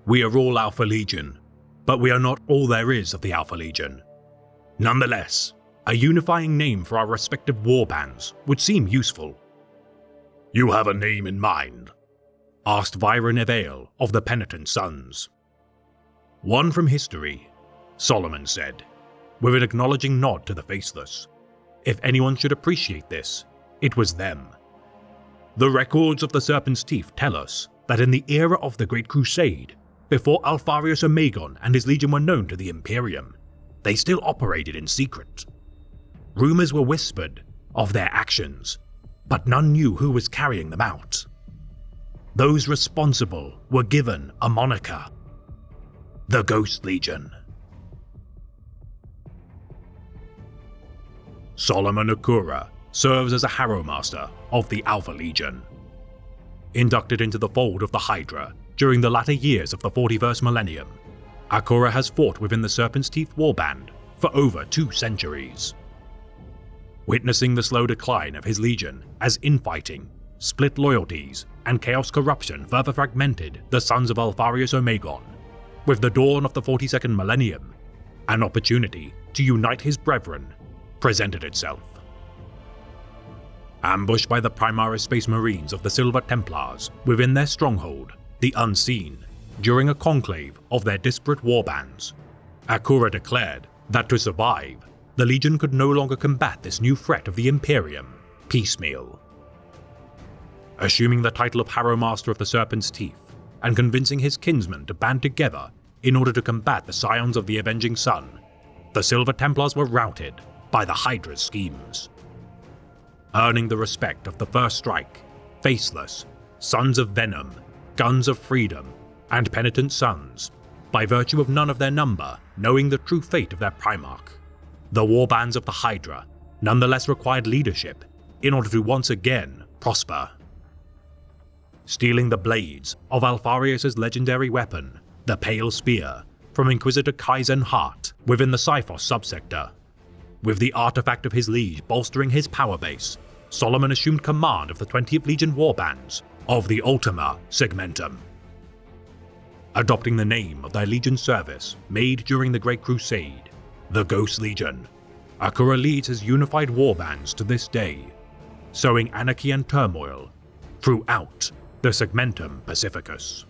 We are all Alpha Legion, but we are not all there is of the Alpha Legion. Nonetheless, a unifying name for our respective warbands would seem useful. You have a name in mind? Asked Viren Evail of the Penitent Sons. One from history, Solomon said, with an acknowledging nod to the Faceless. If anyone should appreciate this, it was them. The records of the Serpent's Teeth tell us that in the era of the Great Crusade, before Alfarius Omegon and his legion were known to the Imperium, they still operated in secret. Rumors were whispered of their actions, but none knew who was carrying them out. Those responsible were given a moniker: the Ghost Legion. Solomon Akura serves as a Harrowmaster of the Alpha Legion. Inducted into the fold of the Hydra during the latter years of the 41st millennium, Akura has fought within the Serpent's Teeth warband for over 2 centuries. Witnessing the slow decline of his legion as infighting, split loyalties, and chaos corruption further fragmented the Sons of Alfarius Omegon, with the dawn of the 42nd millennium, an opportunity to unite his brethren presented itself. Ambushed by the Primaris Space Marines of the Silver Templars within their stronghold, the Unseen, during a conclave of their disparate warbands, Akura declared that to survive, the Legion could no longer combat this new threat of the Imperium piecemeal. Assuming the title of Harrowmaster of the Serpent's Teeth, and convincing his kinsmen to band together in order to combat the Scions of the Avenging Sun, the Silver Templars were routed by the Hydra's schemes. Earning the respect of the First Strike, Faceless, Sons of Venom, Guns of Freedom, and Penitent Sons, by virtue of none of their number knowing the true fate of their Primarch, the warbands of the Hydra nonetheless required leadership in order to once again prosper. Stealing the blades of Alfarius' legendary weapon, the Pale Spear, from Inquisitor Kaizen Hart within the Cyphos subsector, with the artifact of his liege bolstering his power base, Solomon assumed command of the 20th Legion warbands of the Ultima Segmentum. Adopting the name of their Legion service made during the Great Crusade, the Ghost Legion, Akura leads his unified warbands to this day, sowing anarchy and turmoil throughout the Segmentum Pacificus.